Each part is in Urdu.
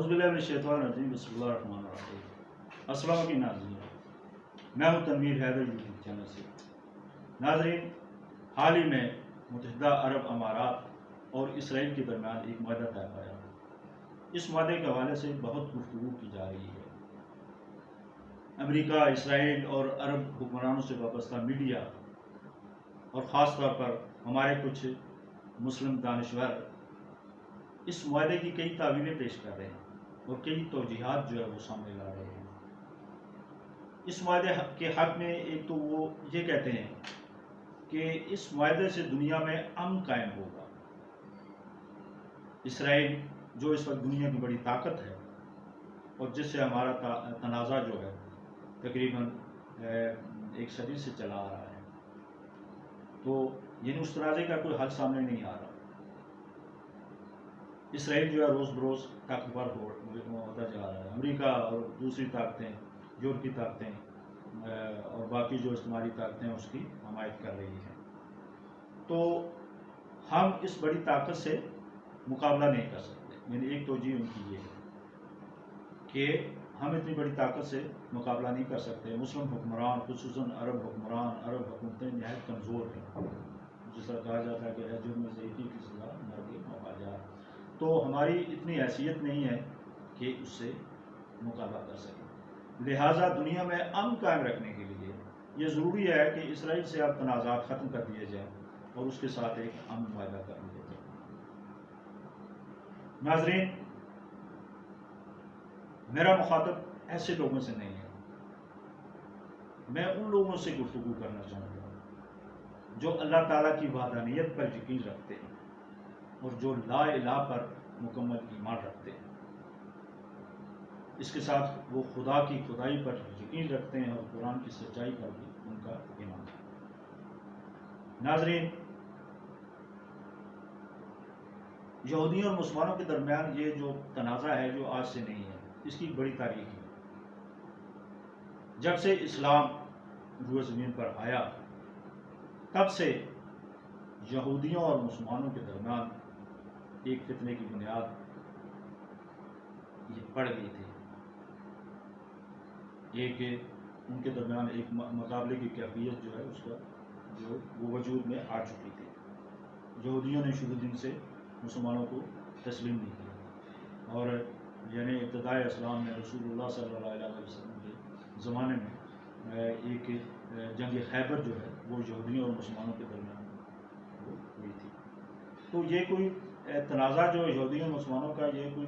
اعوذ باللہ من الشیطان الرجیم، بسم اللہ الرحمن الرحیم۔ السلام علیکم ناظرین، میں ہوں تنویر حیدر یوٹیوب چینل سے۔ ناظرین، حال ہی میں متحدہ عرب امارات اور اسرائیل کے درمیان ایک معاہدہ طے پایا۔ اس معاہدے کے حوالے سے بہت گفتگو کی جا رہی ہے۔ امریکہ، اسرائیل اور عرب حکمرانوں سے وابستہ میڈیا اور خاص طور پر ہمارے کچھ مسلم دانشور اس معاہدے کی کئی تعویلیں پیش کر رہے ہیں اور کئی توجیحات جو ہے وہ سامنے لا رہے ہیں۔ اس معاہدے کے حق میں ایک تو وہ یہ کہتے ہیں کہ اس معاہدے سے دنیا میں امن قائم ہوگا۔ اسرائیل جو اس وقت دنیا کی بڑی طاقت ہے اور جس سے ہمارا تنازع جو ہے تقریباً ایک صدی سے چلا آ رہا ہے، تو یعنی اس تنازع کا کوئی حل سامنے نہیں آ رہا۔ اسرائیل جو ہے روز بروز طاقتور ہوتا جا رہا ہے۔ امریکہ اور دوسری طاقتیں، یورپی طاقتیں اور باقی جو استعماری طاقتیں اس کی حمایت کر رہی ہیں۔ تو ہم اس بڑی طاقت سے مقابلہ نہیں کر سکتے۔ یعنی ایک توجیہ ان کی یہ ہے کہ ہم اتنی بڑی طاقت سے مقابلہ نہیں کر سکتے۔ مسلم حکمران، خصوصاً عرب حکمران، عرب حکومتیں نہایت کمزور ہیں۔ جس طرح کہا جاتا ہے کہ جرم ضعیفی کی سزا مرگ مفاجات، تو ہماری اتنی حیثیت نہیں ہے کہ اس سے مقابلہ کر سکیں۔ لہٰذا دنیا میں امن قائم رکھنے کے لیے یہ ضروری ہے کہ اسرائیل سے اب تنازعات ختم کر دیے جائیں اور اس کے ساتھ ایک امن معاہدہ کر لیا جائے۔ ناظرین، میرا مخاطب ایسے لوگوں سے نہیں ہے۔ میں ان لوگوں سے گفتگو کرنا چاہوں گا جو اللہ تعالیٰ کی وحدانیت پر یقین رکھتے ہیں اور جو لا الہ پر مکمل ایمان رکھتے ہیں۔ اس کے ساتھ وہ خدا کی خدائی پر یقین رکھتے ہیں اور قرآن کی سچائی پر بھی ان کا ایمان ہے۔ ناظرین، یہودیوں اور مسلمانوں کے درمیان یہ جو تنازع ہے جو آج سے نہیں ہے، اس کی بڑی تاریخ ہے۔ جب سے اسلام روئے زمین پر آیا تب سے یہودیوں اور مسلمانوں کے درمیان ایک فتنے کی بنیاد یہ پڑ گئی تھی۔ ایک ان کے درمیان ایک مقابلے کی کیفیت جو ہے اس کا جو وہ وجود میں آ چکی تھی۔ یہودیوں نے شروع دن سے مسلمانوں کو تسلیم نہیں کیا، اور یعنی ابتدائے اسلام میں رسول اللہ صلی اللہ علیہ وسلم کے زمانے میں ایک جنگ خیبر جو ہے وہ یہودیوں اور مسلمانوں کے درمیان ہوئی تھی۔ تو یہ کوئی تنازع جو یہودیوں اور مسلمانوں کا یہ کوئی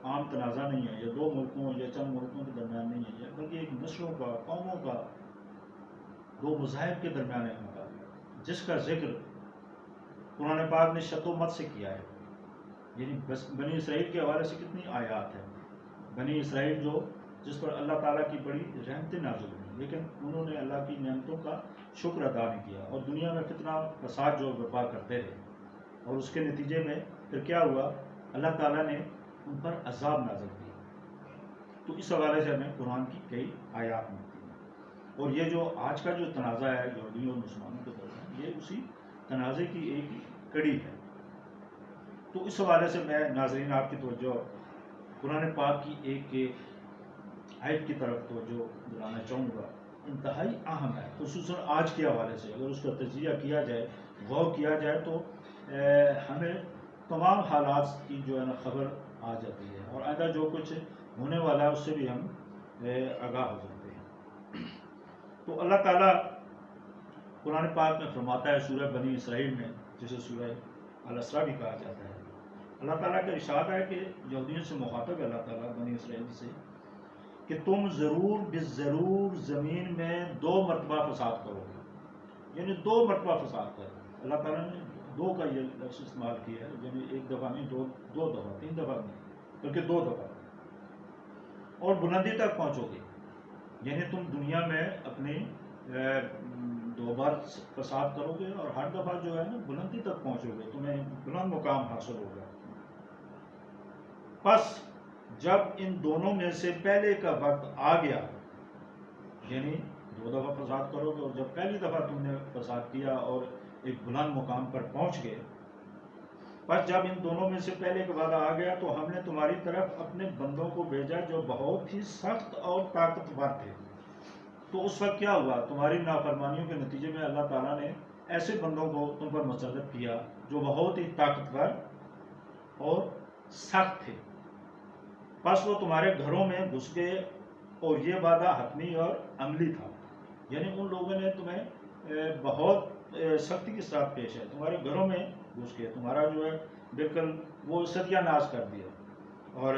عام تنازع نہیں ہے، یہ دو ملکوں یا چند ملکوں کے درمیان نہیں ہے، بلکہ ایک نسلوں کا، قوموں کا، دو مذاہب کے درمیان ایک مقابلہ، جس کا ذکر قرآن پاک نے شد و مت سے کیا ہے۔ یعنی بنی اسرائیل کے حوالے سے کتنی آیات ہیں۔ بنی اسرائیل جو جس پر اللہ تعالیٰ کی بڑی رحمتیں نازل ہوئیں، لیکن انہوں نے اللہ کی نعمتوں کا شکر ادا نہیں کیا اور دنیا میں فتنہ فساد جو برپا کرتے رہے، اور اس کے نتیجے میں پھر کیا ہوا، اللہ تعالیٰ نے ان پر عذاب نازل کیا۔ تو اس حوالے سے ہمیں قرآن کی کئی آیات ملتی ہیں، اور یہ جو آج کا جو تنازع ہے یہودیوں اور مسلمانوں کے درمیان، یہ اسی تنازع کی ایک کڑی ہے۔ تو اس حوالے سے میں ناظرین آپ کی توجہ قرآن پاک کی ایک آیت کی طرف توجہ دلانا چاہوں گا، انتہائی اہم ہے، خصوصاً آج کے حوالے سے اگر اس کا تجزیہ کیا جائے، غور کیا جائے، تو ہمیں تمام حالات کی جو ہے نا خبر آ جاتی ہے، اور آئندہ جو کچھ ہونے والا ہے اس سے بھی ہم آگاہ ہو جاتے ہیں۔ تو اللہ تعالیٰ قرآن پاک میں فرماتا ہے سورہ بنی اسرائیل میں، جسے سورہ الاسراء بھی کہا جاتا ہے، اللہ تعالیٰ کا ارشاد ہے کہ یہودیوں سے مخاطب ہے اللہ تعالیٰ بنی اسرائیل سے کہ تم ضرور بالضرور زمین میں 2 مرتبہ فساد کرو گے۔ یعنی 2 مرتبہ فساد کرو۔ اللہ تعالیٰ نے 2 کا یہ لفظ استعمال کیا ہے، یعنی ایک دفعہ نہیں، دو دفعہ، 3 دفعہ نہیں، بلکہ 2 دفعہ، اور بلندی تک پہنچو گے۔ یعنی تم دنیا میں اپنی 2 بار فساد کرو گے اور ہر دفعہ جو ہے نا بلندی تک پہنچو گے، تمہیں بلند مقام حاصل ہوگا۔ پس جب ان دونوں میں سے پہلے کا وقت آ گیا، یعنی 2 دفعہ فساد کرو گے، اور جب پہلی دفعہ تم نے فساد کیا اور ایک بلند مقام پر پہنچ گئے، بس جب ان دونوں میں سے پہلے کا وعدہ آ گیا تو ہم نے تمہاری طرف اپنے بندوں کو بھیجا جو بہت ہی سخت اور طاقتور تھے. تو اس وقت کیا ہوا؟ تمہاری نافرمانیوں کے نتیجے میں اللہ تعالیٰ نے ایسے بندوں کو تم پر مسلط کیا جو بہت ہی طاقتور اور سخت تھے. پس وہ تمہارے گھروں میں گھس گئے اور یہ وعدہ حتمی اور عملی تھا. یعنی ان لوگوں نے تمہیں بہت سختی کے ساتھ پیش ہے، تمہارے گھروں میں گھس گئے، تمہارا جو ہے بالکل وہ ستیہ ناش کر دیا. اور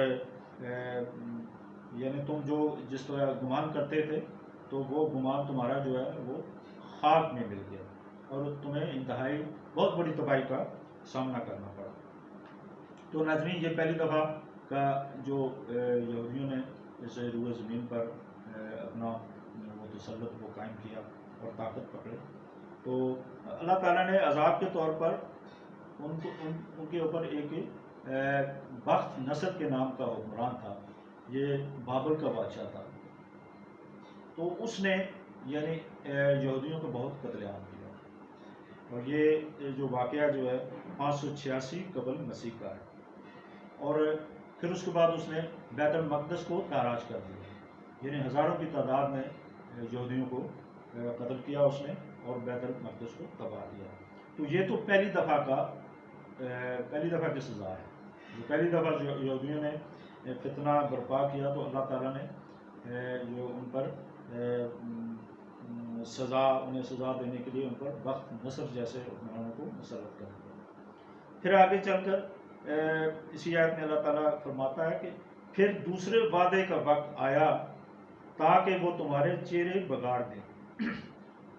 یعنی تم جو جس طرح گمان کرتے تھے تو وہ گمان تمہارا جو ہے وہ خاک میں مل گیا اور تمہیں انتہائی بہت بڑی تباہی کا سامنا کرنا پڑا. تو ناظرین، یہ پہلی دفعہ کا جو یہودیوں نے اس روئے زمین پر اپنا وہ تسلط وہ قائم کیا اور طاقت پکڑے، تو اللہ تعالیٰ نے عذاب کے طور پر ان کے اوپر ایک بخت نصر کے نام کا حکمران تھا. یہ بابل کا بادشاہ تھا. تو اس نے یعنی یہودیوں کو بہت قتل عام کیا. اور یہ جو واقعہ جو ہے 586 قبل مسیح کا ہے. اور پھر اس کے بعد اس نے بیت المقدس کو تاراج کر دیا. یعنی ہزاروں کی تعداد میں یہودیوں کو قتل کیا اس نے اور بیت المقدس کو تباہ کیا. تو یہ تو پہلی دفعہ کی سزا ہے. جو پہلی دفعہ یہودیوں نے فتنہ برپا کیا تو اللہ تعالیٰ نے جو ان پر انہیں سزا دینے کے لیے ان پر بخت نصر جیسے حکمرانوں کو مسلط کر دیا. پھر آگے چل کر اسی آیت میں اللہ تعالیٰ فرماتا ہے کہ پھر دوسرے وعدے کا وقت آیا تاکہ وہ تمہارے چہرے بگاڑ دیں.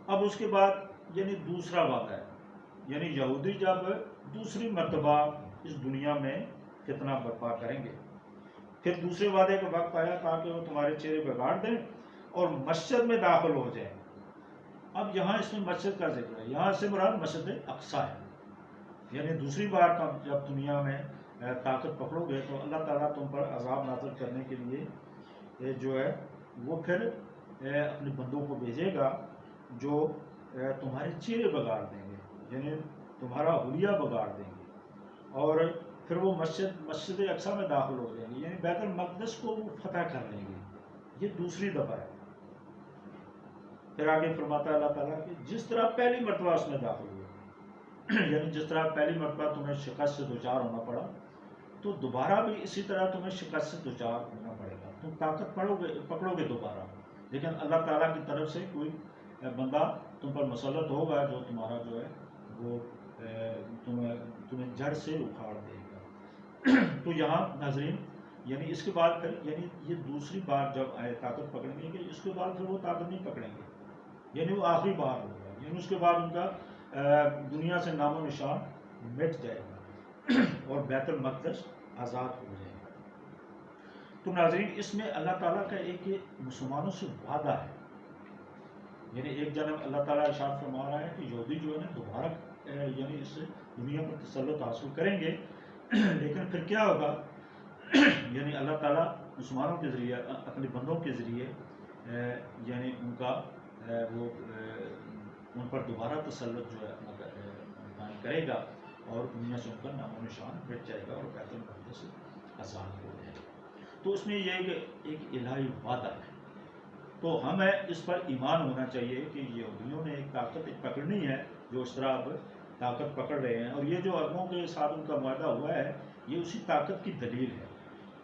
اب اس کے بعد یعنی دوسرا وعدہ ہے، یعنی یہودی جب دوسری مرتبہ اس دنیا میں فتنہ برپا کریں گے. پھر دوسرے وعدے کا وقت آیا تاکہ وہ تمہارے چہرے بگاڑ دیں اور مسجد میں داخل ہو جائیں. اب یہاں اس میں مسجد کا ذکر ہے، یہاں سے مراد مسجد اقصی ہے. یعنی دوسری بار جب دنیا میں طاقت پکڑو گے تو اللہ تعالیٰ تم پر عذاب نازل کرنے کے لیے جو ہے وہ پھر اپنے بندوں کو بھیجے گا جو تمہارے چہرے بگاڑ دیں گے، یعنی تمہارا حلیہ بگاڑ دیں گے. اور پھر وہ مسجد اقصی میں داخل ہو جائیں گے، یعنی بیت المقدس کو وہ فتح کر لیں گے. یہ دوسری دفعہ ہے. پھر آگے فرماتا ہے اللہ تعالیٰ کہ جس طرح پہلی مرتبہ اس میں داخل ہوئے، یعنی جس طرح پہلی مرتبہ تمہیں شکست سے دوچار ہونا پڑا تو دوبارہ بھی اسی طرح تمہیں شکست سے دوچار ہونا پڑے گا. تم طاقت پکڑو گے دوبارہ، لیکن اللہ تعالیٰ کی طرف سے کوئی بندہ تم پر مسلط ہوگا جو تمہارا جو ہے وہ تمہیں جڑ سے اکھاڑ دے گا. تو یہاں ناظرین یعنی اس کے بعد پھر یعنی یہ دوسری بار جب آئے طاقت پکڑیں گے کہ اس کے بعد پھر وہ طاقت نہیں پکڑیں گے، یعنی وہ آخری بار ہوگا. یعنی اس کے بعد ان کا دنیا سے نام و نشان مٹ جائے گا اور بیت المقدس آزاد ہو جائے گا. تو ناظرین اس میں اللہ تعالیٰ کا ایک مسلمانوں سے وعدہ ہے. یعنی ایک جانب اللہ تعالیٰ ارشاد فرما رہا ہے کہ یہودی جو ہے نا دوبارہ یعنی اس دنیا پر تسلط حاصل کریں گے، لیکن پھر کیا ہوگا؟ یعنی اللہ تعالیٰ مسلمانوں کے ذریعے اپنے بندوں کے ذریعے یعنی ان کا وہ ان پر دوبارہ تسلط جو ہے قائم کرے گا اور دنیا سے ان کا نام و نشان مٹ جائے گا اور بیت المقدس آزاد ہو جائے گا. تو اس میں یہ ایک الہی وعدہ ہے. تو ہمیں اس پر ایمان ہونا چاہیے کہ یہودیوں نے ایک طاقت پکڑنی ہے جو اس طرح اب طاقت پکڑ رہے ہیں، اور یہ جو عربوں کے ساتھ ان کا معاہدہ ہوا ہے یہ اسی طاقت کی دلیل ہے.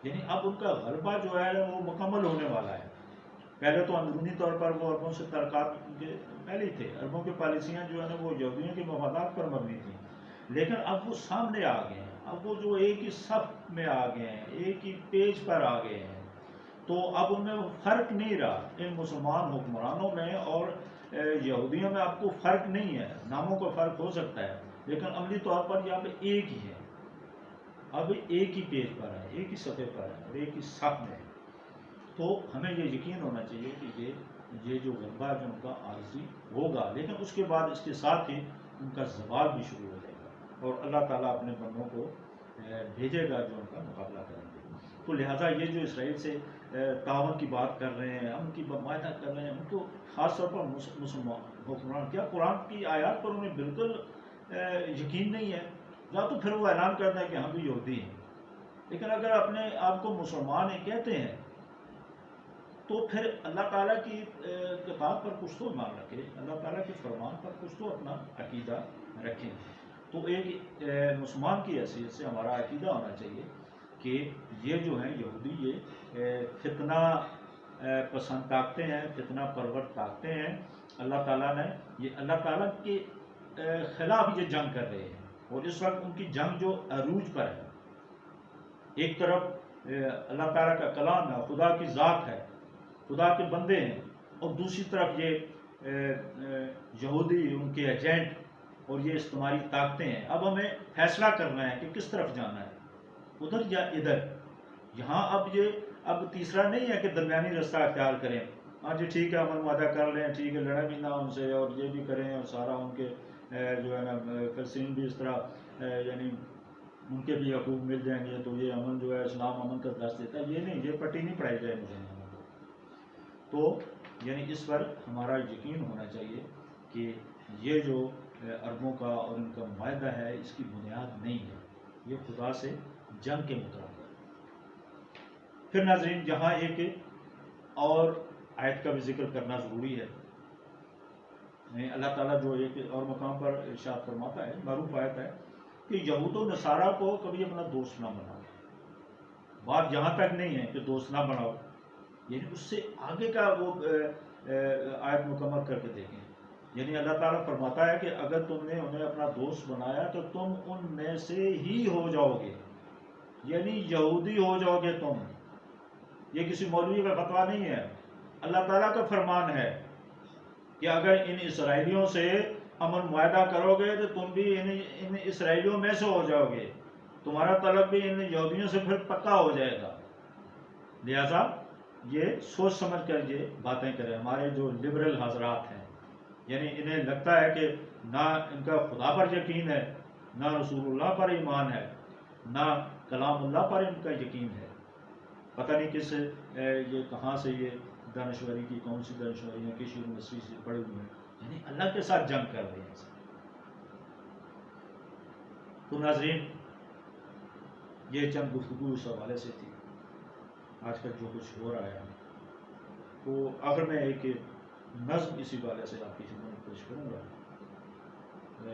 یعنی اب ان کا غلبہ جو ہے وہ مکمل ہونے والا ہے. پہلے تو اندرونی طور پر وہ عربوں سے تعلقات کے پہلے ہی تھے، عربوں کی پالیسیاں جو ہے نا وہ یہودیوں کے مفادات پر مبنی تھیں، لیکن اب وہ سامنے آ گئے ہیں. اب وہ جو ایک ہی صف میں آ گئے ہیں، ایک ہی پیج پر آ گئے ہیں. تو اب ان میں فرق نہیں رہا، ان مسلمان حکمرانوں میں اور یہودیوں میں اب کو فرق نہیں ہے. ناموں کا فرق ہو سکتا ہے لیکن عملی طور پر یہاں پہ ایک ہی ہے. اب ایک ہی پیج پر ہے، ایک ہی صفحے پر ہے اور ایک ہی صف میں ہے. تو ہمیں یہ یقین ہونا چاہیے کہ یہ جو غلبہ جو ان کا عارضی ہوگا، لیکن اس کے بعد اس کے ساتھ ہی ان کا زوال بھی شروع ہو جائے گا اور اللہ تعالیٰ اپنے بندوں کو بھیجے گا جو ان کا مقابلہ کریں گے. تو لہٰذا یہ جو اسرائیل سے تعاون کی بات کر رہے ہیں، ان کی معاہدہ کر رہے ہیں، ان کو خاص طور پر مسلمان حکمران کیا قرآن کی آیات پر انہیں بالکل یقین نہیں ہے. یا تو پھر وہ اعلان کرتا ہے کہ ہم بھی یہودی ہیں. لیکن اگر اپنے آپ کو مسلمان ہیں کہتے ہیں تو پھر اللہ تعالیٰ کی کتاب پر کچھ تو ایمان رکھے, اللہ تعالیٰ کے فرمان پر کچھ تو اپنا عقیدہ رکھیں. تو ایک مسلمان کی حیثیت سے ہمارا عقیدہ ہونا چاہیے کہ یہ جو ہیں یہودی یہ فتنہ پسند طاقتیں ہیں, فتنہ پرور طاقتیں ہیں. اللہ تعالیٰ نے یہ اللہ تعالیٰ کے خلاف یہ جنگ کر رہے ہیں, اور اس وقت ان کی جنگ جو عروج پر ہے. ایک طرف اللہ تعالیٰ کا کلام ہے, خدا کی ذات ہے, خدا کے بندے ہیں, اور دوسری طرف یہ یہودی ان کے ایجنٹ اور یہ استعماری طاقتیں ہیں. اب ہمیں فیصلہ کرنا ہے کہ کس طرف جانا ہے, ادھر یا ادھر. یہاں اب تیسرا نہیں ہے کہ درمیانی رستہ اختیار کریں. ہاں جی ٹھیک ہے, امن معاہدہ کر لیں, ٹھیک ہے, لڑیں بھی نہ ان سے, اور یہ بھی کریں, اور سارا ان کے جو ہے نا فلسطین بھی اس طرح یعنی ان کے بھی حقوق مل جائیں گے, تو یہ امن جو ہے اسلام امن کا درس دیتا ہے. یہ نہیں, یہ پٹی نہیں پڑھائی جائے مسلمانوں کو. تو یعنی اس پر ہمارا یقین ہونا چاہیے کہ یہ جو عربوں کا اور ان کا معاہدہ ہے اس کی بنیاد نہیں ہے, یہ خدا سے جنگ کے مترادف ہے. پھر ناظرین جہاں ایک اور آیت کا بھی ذکر کرنا ضروری ہے. اللہ تعالیٰ جو ایک اور مقام پر ارشاد فرماتا ہے, معروف آیت ہے کہ یہود و نصارہ کو کبھی اپنا دوست نہ بناؤ. بات یہاں تک نہیں ہے کہ دوست نہ بناؤ, یعنی اس سے آگے کا وہ آیت مکمل کر کے دیکھیں. یعنی اللہ تعالیٰ فرماتا ہے کہ اگر تم نے انہیں اپنا دوست بنایا تو تم ان میں سے ہی ہو جاؤ گے, یعنی یہودی ہو جاؤ گے تم. یہ کسی مولوی کا فتویٰ نہیں ہے, اللہ تعالیٰ کا فرمان ہے کہ اگر ان اسرائیلیوں سے امن معاہدہ کرو گے تو تم بھی ان اسرائیلیوں میں سے ہو جاؤ گے, تمہارا طلب بھی ان یہودیوں سے پھر پکا ہو جائے گا. لہذا یہ سوچ سمجھ کر یہ باتیں کریں. ہمارے جو لبرل حضرات ہیں, یعنی انہیں لگتا ہے کہ نہ ان کا خدا پر یقین ہے, نہ رسول اللہ پر ایمان ہے, نہ کلام اللہ پر ان کا یقین ہے. پتہ نہیں کس یہ کہاں سے یہ دانشوری کی کون سی دانشوری ہے, کس یونیورسٹی سے پڑھے ہوئے ہیں, یعنی اللہ کے ساتھ جنگ کر رہے ہیں. تو ناظرین یہ چند گفتگو اس حوالے سے تھی. آج کل جو کچھ ہو رہا ہے تو آخر میں ایک نظم اسی والے سے آپ کی خدمت میں پیش کروں گا.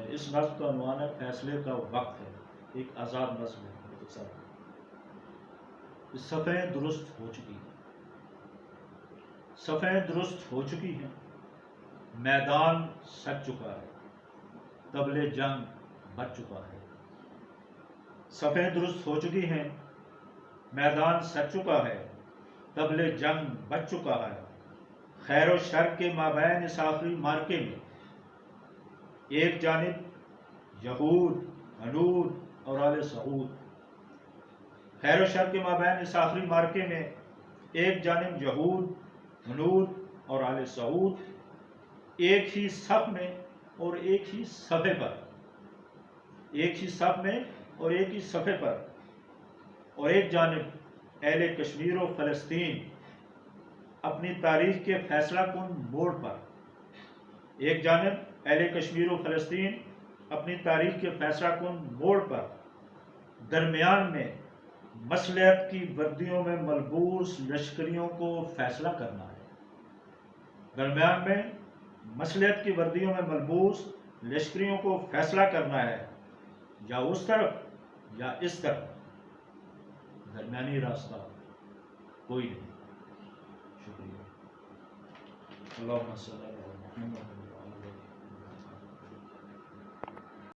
اس نظم کا عنوان ہے فیصلے کا وقت ہے. ایک آزاد نظم ہے. صفیں درست ہو چکی ہیں, صفیں درست ہو چکی ہیں, میدان سج چکا ہے, طبل جنگ بج چکا ہے. صفیں درست ہو چکی ہیں, میدان سج چکا ہے, طبل جنگ بج چکا ہے. خیر و شر کے مابین اس آخری مارکے میں ایک جانب یہود ہنود اور آل سعود. خیر و شر کے مابین اس آخری مارکے میں ایک جانب یہود ہنود اور آل سعود, ایک ہی صف میں اور ایک ہی صفحے پر, ایک ہی صف میں اور ایک ہی صفحے پر. اور ایک جانب اہل کشمیر و فلسطین اپنی تاریخ کے فیصلہ کن موڑ پر, ایک جانب اہل کشمیر و فلسطین اپنی تاریخ کے فیصلہ کن موڑ پر, درمیان میں مصلحت کی وردیوں میں ملبوس لشکریوں کو فیصلہ کرنا ہے. درمیان میں مصلحت کی وردیوں میں ملبوس لشکریوں کو فیصلہ کرنا ہے, یا اس طرف یا اس طرف, درمیانی راستہ کوئی نہیں. شکریہ. اللہم صلی اللہ علیہ وسلم.